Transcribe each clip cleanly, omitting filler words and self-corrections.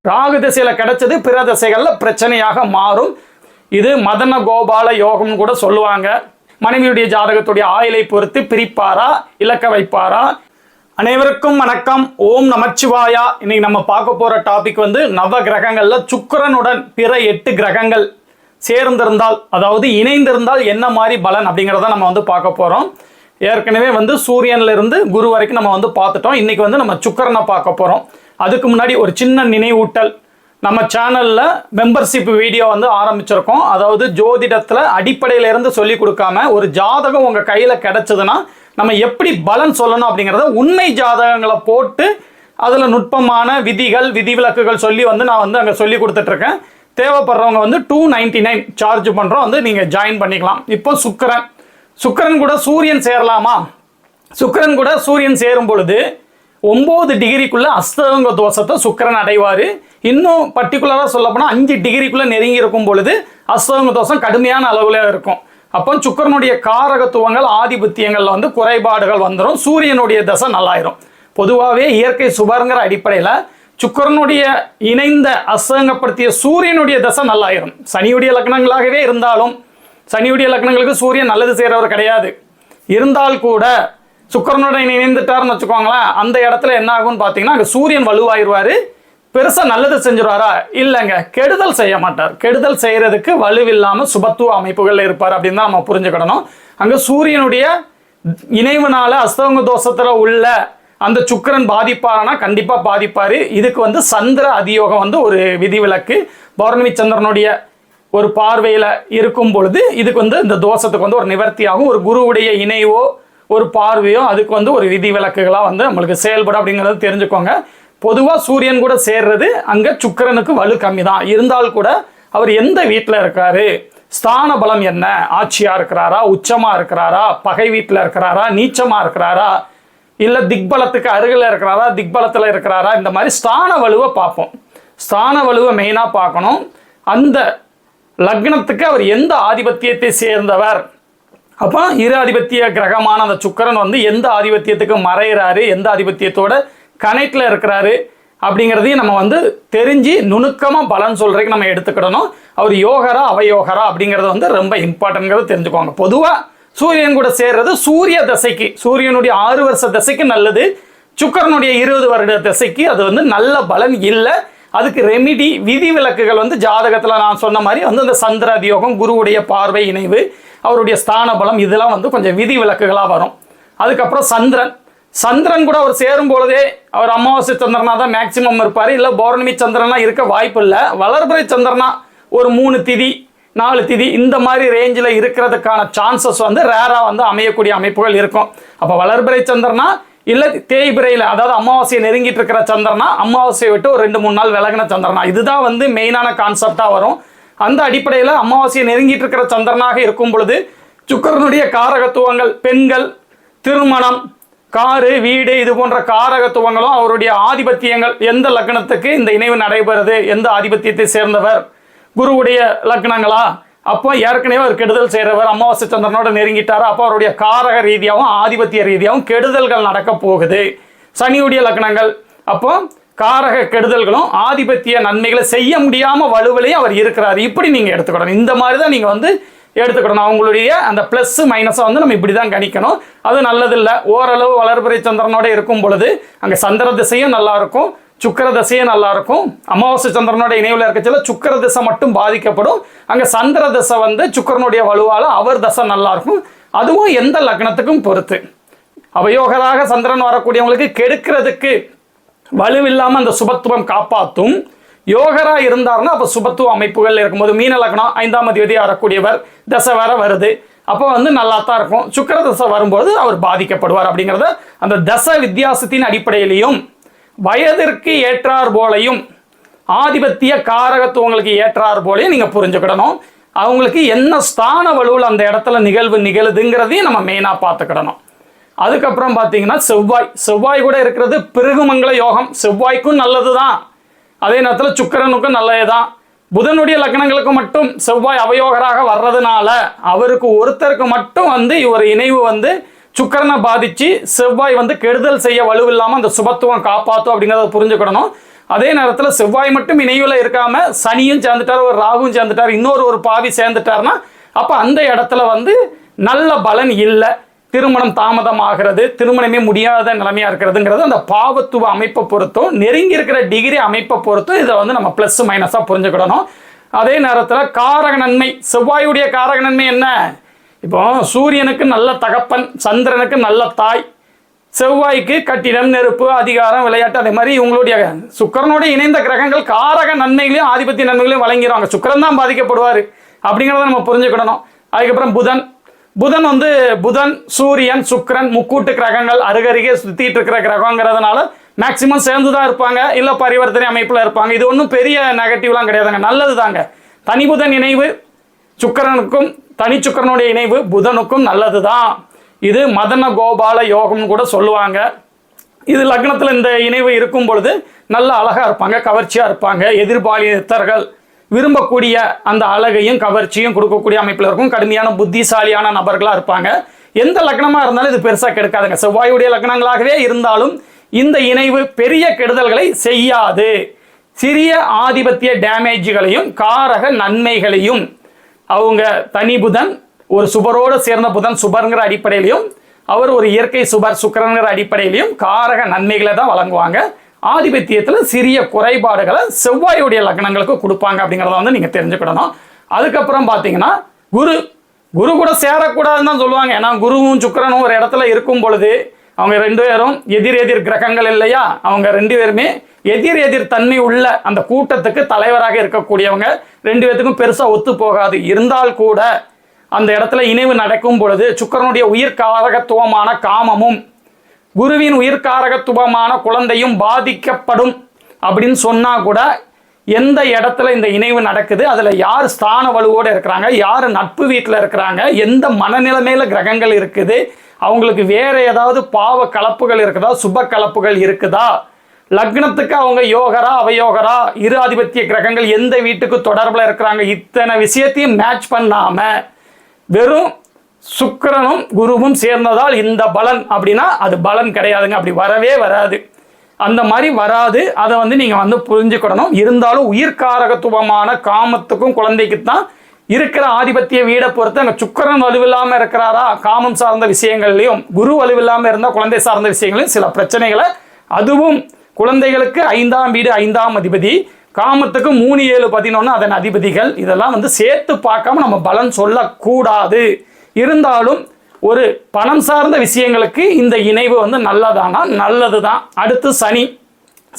ராகு திசையில கிடைச்சது பிற திசைகள்ல பிரச்சனையாக மாறும். இது மதன கோபால யோகம்னு கூட சொல்லுவாங்க. மனைவியுடைய ஜாதகத்துடைய ஆயுளை பொறுத்து பிரிப்பாரா இலக்க வைப்பாரா? அனைவருக்கும் வணக்கம். ஓம் நமச்சிவாயா. இன்னைக்கு நம்ம பார்க்க போற டாபிக் நவ கிரகங்கள்ல சுக்கிரனுடன் பிற 8 கிரகங்கள் சேர்ந்திருந்தால், அதாவது இணைந்திருந்தால் என்ன மாதிரி பலன் அப்படிங்கிறத நம்ம பார்க்க போறோம். ஏற்கனவே சூரியன்ல இருந்து குரு வரைக்கும் நம்ம பார்த்துட்டோம். இன்னைக்கு நம்ம சுக்கிரனை பார்க்க போறோம். அதுக்கு முன்னாடி ஒரு சின்ன நினைவூட்டல். நம்ம சேனல்ல மெம்பர்ஷிப் வீடியோ ஆரம்பிச்சிருக்கோம். அதாவது ஜோதிடத்துல அடிப்படையில இருந்து சொல்லி கொடுக்காம ஒரு ஜாதகம் உங்க கையில கிடைச்சதுன்னா நம்ம எப்படி பலன் சொல்லணும் அப்படிங்கறத உண்மை ஜாதகங்களை போட்டு அதுல நுட்பமான விதிகள் விதிவிலக்குகள் சொல்லி நான் அங்க சொல்லி கொடுத்துட்டு இருக்கேன். தேவைப்படுறவங்க $299 சார்ஜ் பண்றோம். நீங்க ஜாயின் பண்ணிக்கலாம். இப்போ சுக்கிரன் கூட சூரியன் சேரலாமா? சுக்கிரன் கூட சூரியன் சேரும் பொழுது 9 டிகிரிக்குள்ள அஸ்தங்க தோஷத்தை சுக்கிரன் அடைவார். இன்னும் பர்டிகுலராக சொல்ல போனால் 5 டிகிரிக்குள்ள நெருங்கி இருக்கும் பொழுது அஸ்தங்க தோஷம் கடுமையான அளவில் இருக்கும். அப்போ சுக்கிரனுடைய காரகத்துவங்கள் ஆதிபத்தியங்கள்ல குறைபாடுகள் வந்துடும். சூரியனுடைய தசை நல்லாயிரும். பொதுவாகவே இயற்கை சுபருங்கிற அடிப்படையில் சுக்கிரனுடைய இணைந்த அஸ்தங்கப்படுத்திய சூரியனுடைய தசை நல்லாயிரும். சனியுடைய லக்னங்களாகவே இருந்தாலும் சனியுடைய லக்னங்களுக்கு சூரியன் நல்லது செய்கிறவர் கிடையாது. இருந்தால் கூட சுக்கிரனுடன் இணைந்துட்டார்னு வச்சுக்கோங்களேன், அந்த இடத்துல என்ன ஆகும்னு பார்த்தீங்கன்னா அங்கே சூரியன் வலுவாயிருவார். பெருசாக நல்லது செஞ்சிருவாரா? இல்லைங்க, கெடுதல் செய்ய மாட்டார். கெடுதல் செய்கிறதுக்கு வலுவில்லாமல் சுபத்துவ அமைப்புகள் இருப்பார் அப்படின்னு தான் நம்ம புரிஞ்சுக்கிடணும். அங்கே சூரியனுடைய இணைவுனால அஸ்தங்க தோஷத்தில் உள்ள அந்த சுக்கிரன் பாதிப்பாரானா கண்டிப்பாக பாதிப்பார். இதுக்கு சந்திர அதியோகம் ஒரு விதிவிலக்கு. பௌர்ணமி சந்திரனுடைய ஒரு பார்வையில் இருக்கும் பொழுது இதுக்கு இந்த தோஷத்துக்கு ஒரு நிவர்த்தியாகும். ஒரு குருவுடைய இணைவோ ஒரு பார்வையோ அதுக்கு ஒரு விதிவிலக்குகளாக நம்மளுக்கு செயல்படும் அப்படிங்கிறது தெரிஞ்சுக்கோங்க. பொதுவாக சூரியன் கூட சேர்றது அங்கே சுக்கிரனுக்கு வலு கம்மி தான். இருந்தால் கூட அவர் எந்த வீட்டில் இருக்காரு, ஸ்தான பலம் என்ன, ஆட்சியாக இருக்கிறாரா, உச்சமாக இருக்கிறாரா, பகை வீட்டில் இருக்கிறாரா, நீச்சமாக இருக்கிறாரா, இல்லை திக்பலத்துக்கு அருகில் இருக்கிறாரா, திக்பலத்தில் இருக்கிறாரா, இந்த மாதிரி ஸ்தான வலுவை பார்ப்போம். ஸ்தான வலுவை மெயினாக பார்க்கணும். அந்த லக்னத்துக்கு அவர் எந்த ஆதிபத்தியத்தை சேர்ந்தவர், அப்போ இரு ஆதிபத்திய கிரகமான அந்த சுக்கிரன் எந்த ஆதிபத்தியத்துக்கு மறைகிறாரு, எந்த ஆதிபத்தியத்தோட கனெக்டில் இருக்கிறாரு அப்படிங்கிறதையும் நம்ம தெரிஞ்சு நுணுக்கமாக பலன் சொல்கிறதுக்கு நம்ம எடுத்துக்கிடணும். அவர் யோகரா அவயோகரா அப்படிங்கிறது ரொம்ப இம்பார்ட்டன்ட்ங்கிறது தெரிஞ்சுக்கோங்க. பொதுவாக சூரியன் கூட சேர்றது சூரிய தசைக்கு, சூரியனுடைய 6 வருஷ தசைக்கு நல்லது. சுக்கிரனுடைய 20 வருட தசைக்கு அது நல்ல பலன் இல்லை. அதுக்கு ரெமிடி விதிவிலக்குகள் ஜாதகத்தில் நான் சொன்ன மாதிரி அந்த சந்திர அதியோகம், குருவுடைய பார்வை இணைவு, அவருடைய ஸ்தான பலம், இதெல்லாம் கொஞ்சம் விதிவிலக்குகளாக வரும். அதுக்கப்புறம் சந்திரன் கூட அவர் சேரும் பொழுதே அவர் அமாவாசை சந்திரனா தான் மேக்சிமம் இருப்பார். இல்லை பௌர்ணமி சந்திரனா இருக்க வாய்ப்பு இல்லை. வளர்பிறை சந்திரனா ஒரு 3 திதி 4 திதி இந்த மாதிரி ரேஞ்சில் இருக்கிறதுக்கான சான்சஸ் ரேராக அமையக்கூடிய அமைப்புகள் இருக்கும். அப்போ வளர்பிறை சந்திரனா இல்லை தேய்பிரையில், அதாவது அமாவாசையை நெருங்கிட்டு இருக்கிற சந்திரனா, அமாவாசையை விட்டு ஒரு 2-3 நாள் விலகின சந்திரனா, இதுதான் மெயினான கான்செப்டாக வரும். அந்த அடிப்படையில் அமாவாசையை நெருங்கிட்டு இருக்கிற சந்திரனாக இருக்கும் பொழுது சுக்கிரனுடைய காரகத்துவங்கள், பெண்கள், திருமணம், காரு, வீடு, இது போன்ற காரகத்துவங்களும் அவருடைய ஆதிபத்தியங்கள், எந்த லக்னத்துக்கு இந்த இணைவு நடைபெறுது, எந்த ஆதிபத்தியத்தை சேர்ந்தவர், குருவுடைய லக்னங்களா, அப்போ ஏற்கனவே ஒரு கெடுதல் செய்கிறவர் அமாவாசை சந்திரனோட நெருங்கிட்டார், அப்போ அவருடைய காரக ரீதியாகவும் ஆதிபத்திய ரீதியாகவும் கெடுதல்கள் நடக்க போகுது. சனியுடைய லக்னங்கள், அப்போ காரக கெடுதல்களும் ஆதிபத்திய நன்மைகளை செய்ய முடியாமல் வலுவிலையும் அவர் இருக்கிறார். இப்படி நீங்கள் எடுத்துக்கணும். இந்த மாதிரி தான் நீங்கள் எடுத்துக்கணும். அவங்களுடைய அந்த ப்ளஸ் மைனஸை நம்ம இப்படி தான் கணிக்கணும். அது நல்லதில்லை. ஓரளவு வளர்பிறை சந்திரனோட இருக்கும் பொழுது அங்கே சந்திர திசையும் நல்லா இருக்கும், சுக்கிர திசையும் நல்லா இருக்கும். அமாவாசை சந்திரனோட இணைவில் இருக்கச்சில சுக்கிர திசை மட்டும் பாதிக்கப்படும். அங்கே சந்திர திசை சுக்கிரனுடைய வலுவால் அவர் தசை நல்லா இருக்கும். அதுவும் எந்த லக்னத்துக்கும் பொறுத்து. அவயோகராக சந்திரன் வரக்கூடியவங்களுக்கு கெடுக்கிறதுக்கு வலுவில்லாமல் அந்த சுபத்துவம் காப்பாற்றும். யோகரா இருந்தாருன்னா அப்போ சுபத்துவ அமைப்புகள் இருக்கும்போது மீன லக்னம் 5ஆம் அதிபதியாக வரக்கூடியவர் தசை வேற வருது, அப்போ நல்லா தான் இருக்கும். சுக்கிர தசை வரும்போது அவர் பாதிக்கப்படுவார். அப்படிங்கிறத அந்த தசை வித்தியாசத்தின் அடிப்படையிலையும் வயதிற்கு ஏற்றார் போலையும் ஆதிபத்திய காரகத்துவங்களுக்கு ஏற்றார் போலையும் நீங்கள் புரிஞ்சுக்கிடணும். அவங்களுக்கு என்ன ஸ்தான வலுவில் அந்த இடத்துல நிகழுதுங்கிறதையும் நம்ம மெயினாக பார்த்துக்கிடணும். அதுக்கப்புறம் பார்த்தீங்கன்னா செவ்வாய் கூட இருக்கிறது பிருகுமங்கல யோகம். செவ்வாய்க்கும் நல்லது தான், அதே நேரத்தில் சுக்கிரனுக்கும் நல்லது தான். புதனுடைய லக்னங்களுக்கு மட்டும் செவ்வாய் அவயோகராக வர்றதுனால அவருக்கு ஒருத்தருக்கு மட்டும் ஒரு இணைவு சுக்கிரனை பாதிச்சு செவ்வாய் கெடுதல் செய்ய வலுவில்லாமல் அந்த சுபத்துவம் காப்பாற்றும் அப்படிங்கிறத புரிஞ்சுக்கிடணும். அதே நேரத்தில் செவ்வாய் மட்டும் இணைவில் இருக்காம சனியும் சேர்ந்துட்டார், ஒரு ராகுவும் சேர்ந்துட்டார், ஒரு பாவி சேர்ந்துட்டார்னா அப்போ அந்த இடத்துல வந்து நல்ல பலன் இல்லை. திருமணம் தாமதமாகிறது, திருமணமே முடியாத நிலைமையா இருக்கிறதுங்கிறது அந்த பாவத்துவ அமைப்பை பொறுத்தும் நெருங்கி இருக்கிற டிகிரி அமைப்பை பொறுத்தும் இதை வந்து நம்ம ப்ளஸ் மைனஸாக புரிஞ்சுக்கிடணும். அதே நேரத்தில் காரக நன்மை, செவ்வாயுடைய காரக நன்மை என்ன? இப்போ சூரியனுக்கு நல்ல தகப்பன், சந்திரனுக்கு நல்ல தாய், செவ்வாய்க்கு கட்டிடம், நெருப்பு, அதிகாரம், விளையாட்டு, அதே மாதிரி இவங்களுடைய சுக்கிரனோட இணைந்த கிரகங்கள் காரக நன்மைகளையும் ஆதிபத்திய நன்மைகளையும் வழங்கிறாங்க. சுக்கிரன் தான் பாதிக்கப்படுவார் அப்படிங்கிறத நம்ம புரிஞ்சுக்கிடணும். அதுக்கப்புறம் புதன் வந்து புதன், சூரியன், சுக்கிரன் முக்கூட்டு கிரகங்கள் அருகருகே சுத்திட்டு இருக்கிற கிரகங்கிறதுனால மேக்சிமம் சேர்ந்து தான் இருப்பாங்க, இல்லை பரிவர்த்தனை அமைப்பில் இருப்பாங்க. இது ஒன்றும் பெரிய நெகட்டிவ்லாம் கிடையாதுங்க, நல்லது தாங்க. தனி புதன் இணைவு சுக்கிரனுக்கும் தனி சுக்கிரனுடைய இணைவு புதனுக்கும் நல்லது தான். இது மதன கோபால யோகம்னு கூட சொல்லுவாங்க. இது லக்னத்தில் இந்த இணைவு இருக்கும் பொழுது நல்ல அழகாக இருப்பாங்க, கவர்ச்சியாக இருப்பாங்க, எதிர்பாலினத்தர்கள் விரும்பக்கூடிய அந்த அழகையும் கவர்ச்சியும் கொடுக்கக்கூடிய அமைப்பில் இருக்கும். கடுமையான புத்திசாலியான நபர்களாக இருப்பாங்க. எந்த லக்னமாக இருந்தாலும் இது பெருசாக கெடுக்காதுங்க. செவ்வாயுடைய லக்னங்களாகவே இருந்தாலும் இந்த இணைவு பெரிய கெடுதல்களை செய்யாது. சிறிய ஆதிபத்திய டேமேஜ்களையும் காரக நன்மைகளையும் அவங்க தனி புதன் ஒரு சுபரோடு சேர்ந்த புதன் சுபருங்கிற அடிப்படையிலையும் அவர் ஒரு இயற்கை சுபர் சுக்கிரங்கிற அடிப்படையிலையும் காரக நன்மைகளை தான் வழங்குவாங்க. ஆதிபத்தியத்தில் சிறிய குறைபாடுகளை செவ்வாயுடைய லக்னங்களுக்கு கொடுப்பாங்க அப்படிங்கிறத வந்து நீங்கள் தெரிஞ்சுக்கிடணும். அதுக்கப்புறம் பார்த்தீங்கன்னா குரு கூட சேரக்கூடாதுன்னு தான் சொல்லுவாங்க. ஏன்னா குருவும் சுக்கிரனும் ஒரு இடத்துல இருக்கும் பொழுது அவங்க ரெண்டு பேரும் எதிர் கிரகங்கள் இல்லையா, அவங்க ரெண்டு பேருமே எதிர் தன்மை உள்ள அந்த கூட்டத்துக்கு தலைவராக இருக்கக்கூடியவங்க. ரெண்டு பேர்த்துக்கும் பெருசாக ஒத்து போகாது. இருந்தால் கூட அந்த இடத்துல இணைவு நடக்கும் பொழுது சுக்கிரனுடைய உயிர்காரகத்துவமான காமமும் குருவின் உயிர்காரகத்துவமான குழந்தையும் பாதிக்கப்படும் அப்படின்னு சொன்னா கூட எந்த இடத்துல இந்த இணைவு நடக்குது, அதில் யார் ஸ்தான வலுவோடு இருக்கிறாங்க, யார் நட்பு வீட்டில் இருக்கிறாங்க, எந்த மனநிலைமையில கிரகங்கள் இருக்குது, அவங்களுக்கு வேற ஏதாவது பாவ கலப்புகள் இருக்குதா, சுப கலப்புகள் இருக்குதா, லக்னத்துக்கு அவங்க யோகரா அவயோகரா, இரு ஆதிபத்திய கிரகங்கள் எந்த வீட்டுக்கு தொடர்பில் இருக்கிறாங்க, இத்தனை விஷயத்தையும் மேட்ச் பண்ணாம வெறும் சுக்கிரனும் குருவும் சேர்ந்ததால் இந்த பலன் அப்படின்னா அது பலன் கிடையாதுங்க. அப்படி வரவே வராது, அந்த மாதிரி வராது. அதை வந்து நீங்கள் வந்து புரிஞ்சுக்கிடணும். இருந்தாலும் உயிர்காரகத்துவமான காமத்துக்கும் குழந்தைக்கு தான் இருக்கிற ஆதிபத்திய வீடை பொறுத்து அங்கே சுக்கிரன் வலுவில்லாமல் இருக்கிறாரா காமம் சார்ந்த விஷயங்கள்லையும், குரு வலுவில்லாமல் இருந்தால் குழந்தை சார்ந்த விஷயங்களையும் சில பிரச்சனைகளை, அதுவும் குழந்தைகளுக்கு 5ஆம் வீடு 5ஆம் அதிபதி, காமத்துக்கு 3, 7, 11 அதன் அதிபதிகள், இதெல்லாம் வந்து சேர்த்து பார்க்காம நம்ம பலன் சொல்லக்கூடாது. இருந்தாலும் ஒரு பணம் சார்ந்த விஷயங்களுக்கு இந்த இணைவு வந்து நல்லதானா நல்லது தான். அடுத்து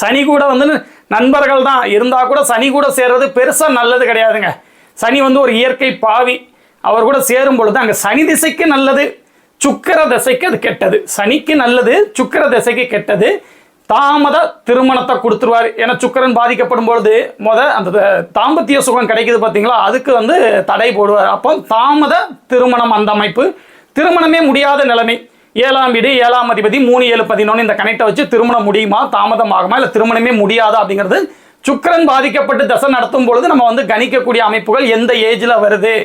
சனி கூட வந்து நண்பர்கள் தான் இருந்தால் கூட சனி கூட சேர்றது பெருசாக நல்லது கிடையாதுங்க. சனி வந்து ஒரு இயற்கை பாவி, அவர் கூட சேரும் பொழுது அங்கே சனி திசைக்கு நல்லது, சுக்கிர திசைக்கு அது கெட்டது. சனிக்கு நல்லது, சுக்கிர திசைக்கு கெட்டது. தாமத திருமணத்தை கொடுத்துருவார். ஏன்னா சுக்கிரன் பாதிக்கப்படும் பொழுது அந்த தாம்பத்திய சுகம் கிடைக்குது பார்த்தீங்களா, அதுக்கு வந்து தடை போடுவார். அப்போ தாமத திருமணம், அந்த அமைப்பு திருமணமே முடியாத நிலைமை. 7ஆம் வீடு 7ஆம் அதிபதி 3, 7, 11 இந்த கனெக்டை வச்சு திருமணம் முடியுமா, தாமதமாகுமா, இல்லை திருமணமே முடியாதா அப்படிங்கிறது சுக்கிரன் பாதிக்கப்பட்டு தசை நடத்தும் பொழுது நம்ம வந்து கணிக்கக்கூடிய அமைப்புகள் எந்த ஏஜில் வருது.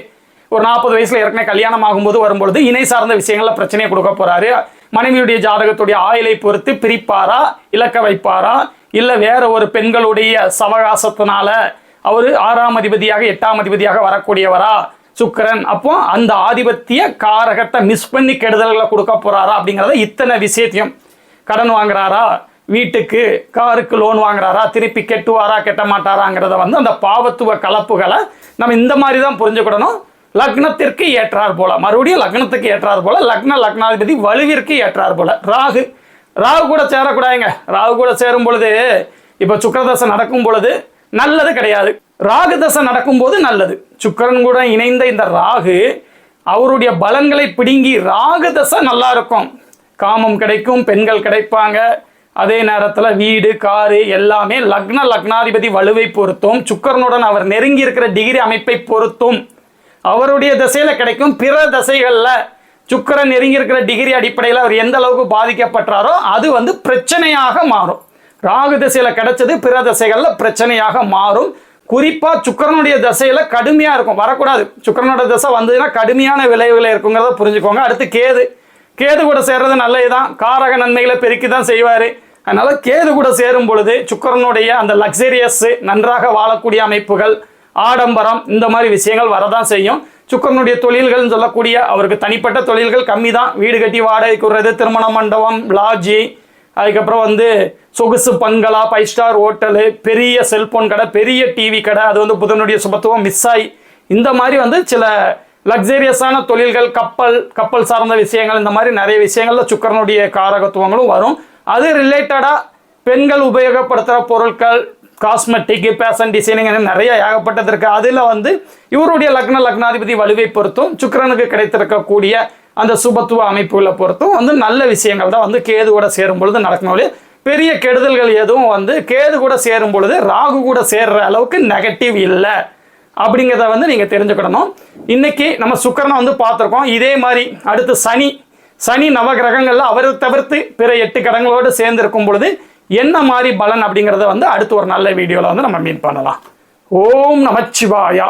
ஒரு 40 வயசுல ஏற்கனவே கல்யாணம் ஆகும்போது வரும்பொழுது இணை சார்ந்த விஷயங்கள்ல பிரச்சனையை கொடுக்க போறாரு. மனைவியுடைய ஜாதகத்துடைய ஆயுளை பொறுத்து பிரிப்பாரா, இலக்க வைப்பாரா, இல்லை வேற ஒரு பெண்களுடைய சவகாசத்தினால அவர் 6ஆம் அதிபதியாக 8ஆம் அதிபதியாக வரக்கூடியவரா சுக்கிரன், அப்போ அந்த ஆதிபத்திய காரகத்தை மிஸ் பண்ணி கெடுதல்களை கொடுக்க போறாரா அப்படிங்கிறத இத்தனை விஷயத்தையும், கடன் வாங்குறாரா, வீட்டுக்கு காருக்கு லோன் வாங்குறாரா, திருப்பி கெட்டுவாரா கெட்ட மாட்டாராங்கிறத வந்து அந்த பாவத்துவ கலப்புகளை நம்ம இந்த மாதிரி தான் புரிஞ்சுக்கிடணும். லக்னத்திற்கு ஏற்றார் போல, மறுபடியும் லக்னத்துக்கு ஏற்றார் போல, லக்னாதிபதி வலுவிற்கு ஏற்றார் போல. ராகு கூட சேரக்கூடாதுங்க. ராகு கூட சேரும் பொழுது இப்போ சுக்கிரதசை நடக்கும் பொழுது நல்லது கிடையாது, ராகு தசை நடக்கும்போது நல்லது. சுக்கிரன் கூட இணைந்த இந்த ராகு அவருடைய பலன்களை பிடுங்கி ராகு தசை நல்லா இருக்கும், காமம் கிடைக்கும், பெண்கள் கிடைப்பாங்க. அதே நேரத்தில் வீடு காரு எல்லாமே லக்னாதிபதி வலுவை பொறுத்தும் சுக்கிரனுடன் அவர் நெருங்கி இருக்கிற டிகிரி அமைப்பை பொறுத்தும் அவருடைய திசையில கிடைக்கும். பிற திசைகளில் சுக்கிரன் நெருங்கி இருக்கிற டிகிரி அடிப்படையில் அவர் எந்த அளவுக்கு பாதிக்கப்பட்டாரோ அது வந்து பிரச்சனையாக மாறும். ராகு திசையில கிடைச்சது பிற திசைகளில் பிரச்சனையாக மாறும். குறிப்பாக சுக்கிரனுடைய திசையில கடுமையாக இருக்கும், வரக்கூடாது. சுக்கிரனுடைய திசை வந்ததுன்னா கடுமையான விளைவுகளை இருக்குங்கிறத புரிஞ்சுக்கோங்க. அடுத்து கேது கூட சேர்றது நல்லதுதான், காரக நன்மைகளை பெருக்கி தான் செய்வார். அதனால கேது கூட சேரும் பொழுது சுக்கிரனுடைய அந்த லக்ஸரியஸ் நன்றாக வாழக்கூடிய அமைப்புகள், ஆடம்பரம், இந்த மாதிரி விஷயங்கள் வரதான் செய்யும். சுக்கிரனுடைய தொழில்கள்னு சொல்லக்கூடிய அவருக்கு தனிப்பட்ட தொழில்கள் கம்மி தான். வீடு கட்டி வாடகைக்கு விடுறது, திருமண மண்டபம், லாட்ஜி, அதுக்கப்புறம் வந்து சொகுசு பங்களா, 5 ஸ்டார் ஹோட்டலு, பெரிய செல்போன் கடை, பெரிய டிவி கடை, அது வந்து புதனுடைய சுபத்துவம் மிஸ் ஆகி இந்த மாதிரி வந்து சில லக்ஸரியஸான தொழில்கள், கப்பல் சார்ந்த விஷயங்கள், இந்த மாதிரி நிறைய விஷயங்கள்ல சுக்கிரனுடைய காரகத்துவங்களும் வரும். அது ரிலேட்டடாக பெண்கள் உபயோகப்படுத்துகிற பொருட்கள், காஸ்மெட்டிக், ஃபேஷன் டிசைனிங் நிறைய ஏகப்பட்டது இருக்கு. அதில் வந்து இவருடைய லக்னாதிபதி வலுவை பொறுத்தும் சுக்கிரனுக்கு கிடைத்திருக்கக்கூடிய அந்த சுபத்துவ அமைப்புகளை பொறுத்தும் வந்து நல்ல விஷயங்கள் தான் வந்து கேது கூட சேரும் பொழுது நடக்கணும். பெரிய கெடுதல்கள் எதுவும் வந்து கேது கூட சேரும் பொழுது ராகு கூட சேர்ற அளவுக்கு நெகட்டிவ் இல்லை அப்படிங்கிறத வந்து நீங்கள் தெரிஞ்சுக்கிடணும். இன்னைக்கு நம்ம சுக்கிரனை வந்து பார்த்துருக்கோம். இதே மாதிரி அடுத்து சனி நவகிரகங்கள்ல அவரை தவிர்த்து பிற 8 கிரகங்களோடு சேர்ந்து இருக்கும் பொழுது என்ன மாதிரி பலன் அப்படிங்கிறத வந்து அடுத்து ஒரு நல்ல வீடியோவில் வந்து நம்ம மீட் பண்ணலாம். ஓம் நமச்சிவாயா.